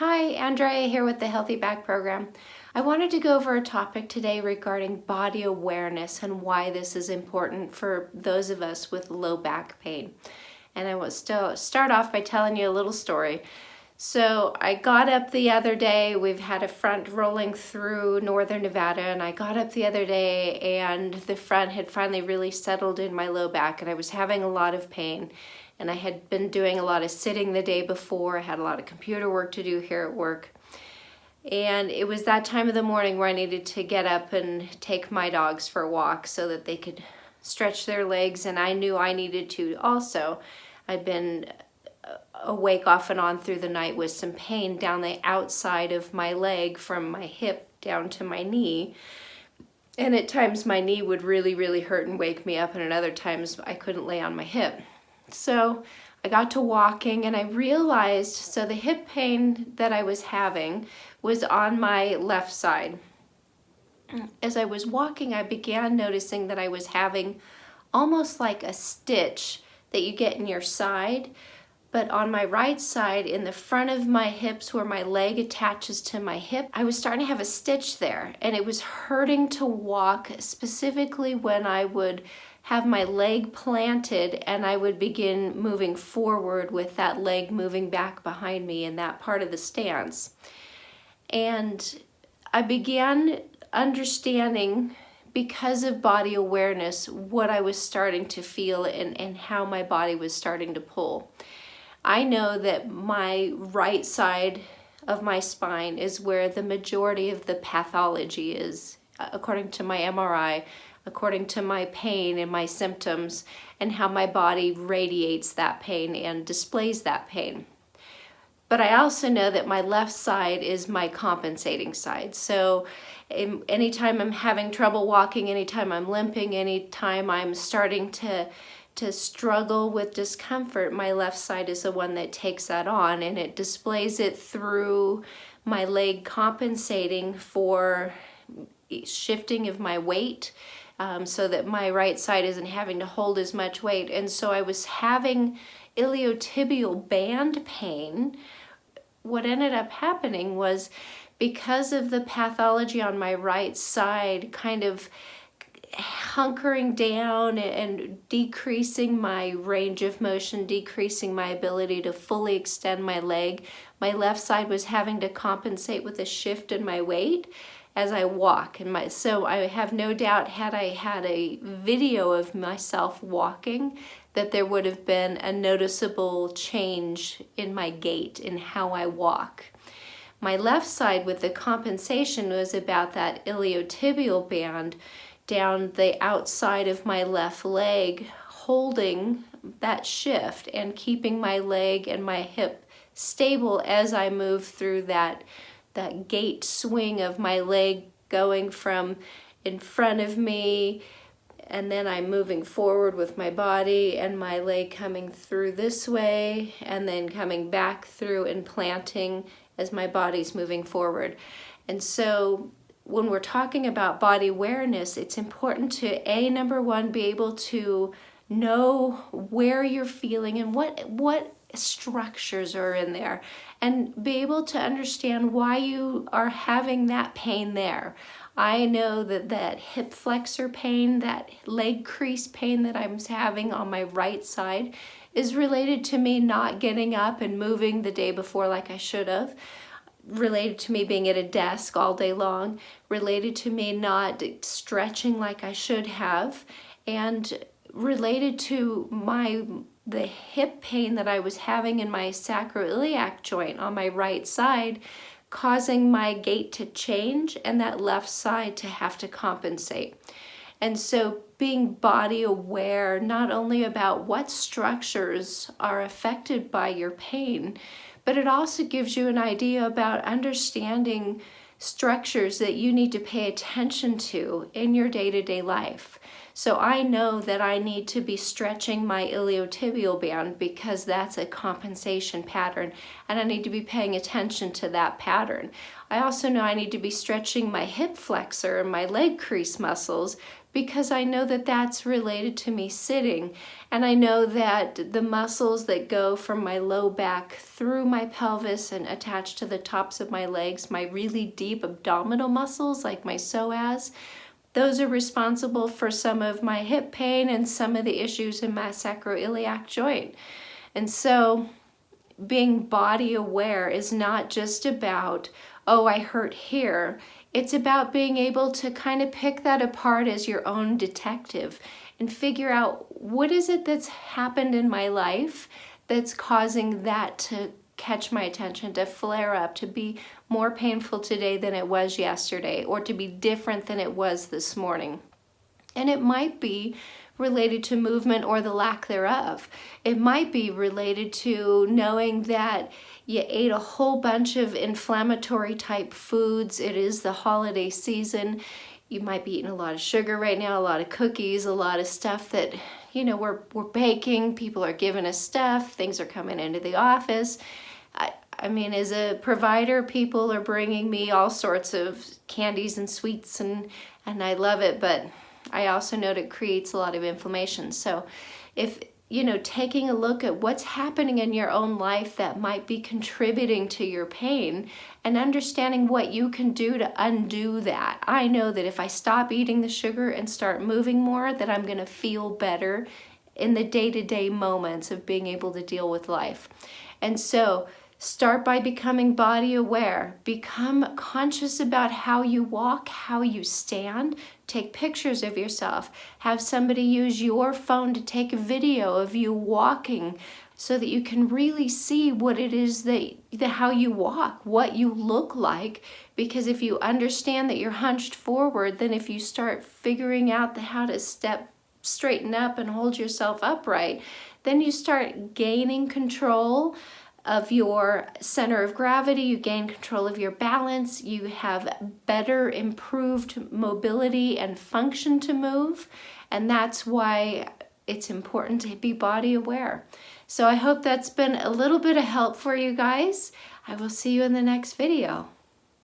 Hi, Andrea here with the Healthy Back Program. I wanted to go over a topic today regarding body awareness and why this is important for those of us with low back pain. And I will start off by telling you a little story. So I got up the other day, we've had a front rolling through northern Nevada, and I got up the other day and the front had finally really settled in my low back and I was having a lot of pain. And I had been doing a lot of sitting the day before. I had a lot of computer work to do here at work. And it was that time of the morning where I needed to get up and take my dogs for a walk so that they could stretch their legs, and I knew I needed to also. I'd been awake off and on through the night with some pain down the outside of my leg from my hip down to my knee. And at times my knee would really hurt and wake me up, and at other times I couldn't lay on my hip. So I got to walking and I realized, so the hip pain that I was having was on my left side. As I was walking, I began noticing that I was having almost like a stitch that you get in your side, but on my right side, in the front of my hips where my leg attaches to my hip, I was starting to have a stitch there, and it was hurting to walk, specifically when I would have my leg planted and I would begin moving forward with that leg moving back behind me in that part of the stance. And I began understanding, because of body awareness, what I was starting to feel and how my body was starting to pull. I know that my right side of my spine is where the majority of the pathology is, according to my MRI, according to my pain and my symptoms, and how my body radiates that pain and displays that pain. But I also know that my left side is my compensating side. So anytime I'm having trouble walking, anytime I'm limping, anytime I'm starting to struggle with discomfort, my left side is the one that takes that on, and it displays it through my leg compensating for shifting of my weight, so that my right side isn't having to hold as much weight. And so I was having iliotibial band pain. What ended up happening was, because of the pathology on my right side kind of hunkering down and decreasing my range of motion, decreasing my ability to fully extend my leg, my left side was having to compensate with a shift in my weight as I walk. So I have no doubt, had I had a video of myself walking, that there would have been a noticeable change in my gait, in how I walk. My left side with the compensation was about that iliotibial band down the outside of my left leg, holding that shift and keeping my leg and my hip stable as I move through that gait swing of my leg going from in front of me, and then I'm moving forward with my body and my leg coming through this way and then coming back through and planting as my body's moving forward. And so when we're talking about body awareness, it's important to, number one, be able to know where you're feeling and what structures are in there, and be able to understand why you are having that pain there. I know that hip flexor pain, that leg crease pain that I'm having on my right side, is related to me not getting up and moving the day before like I should have, related to me being at a desk all day long, related to me not stretching like I should have, and related to the hip pain that I was having in my sacroiliac joint on my right side, causing my gait to change and that left side to have to compensate. And so being body aware, not only about what structures are affected by your pain, but it also gives you an idea about understanding structures that you need to pay attention to in your day-to-day life. So I know that I need to be stretching my iliotibial band because that's a compensation pattern, and I need to be paying attention to that pattern. I also know I need to be stretching my hip flexor and my leg crease muscles because I know that that's related to me sitting. And I know that the muscles that go from my low back through my pelvis and attach to the tops of my legs, my really deep abdominal muscles like my psoas, those are responsible for some of my hip pain and some of the issues in my sacroiliac joint. And so being body aware is not just about, oh, I hurt here. It's about being able to kind of pick that apart as your own detective and figure out what is it that's happened in my life that's causing that to catch my attention, to flare up, to be more painful today than it was yesterday, or to be different than it was this morning. And it might be related to movement or the lack thereof. It might be related to knowing that you ate a whole bunch of inflammatory type foods. It is the holiday season. You might be eating a lot of sugar right now, a lot of cookies, a lot of stuff that, you know, we're baking. People are giving us stuff. Things are coming into the office. I mean, as a provider, people are bringing me all sorts of candies and sweets, and I love it, but I also know that it creates a lot of inflammation. So if, you know, taking a look at what's happening in your own life that might be contributing to your pain and understanding what you can do to undo that. I know that if I stop eating the sugar and start moving more, that I'm going to feel better in the day-to-day moments of being able to deal with life. And so start by becoming body aware. Become conscious about how you walk, how you stand. Take pictures of yourself. Have somebody use your phone to take a video of you walking so that you can really see what it is how you walk, what you look like. Because if you understand that you're hunched forward, then if you start figuring out how to straighten up and hold yourself upright, then you start gaining control of your center of gravity, you gain control of your balance, you have better improved mobility and function to move, and that's why it's important to be body aware. So I hope that's been a little bit of help for you guys. I will see you in the next video.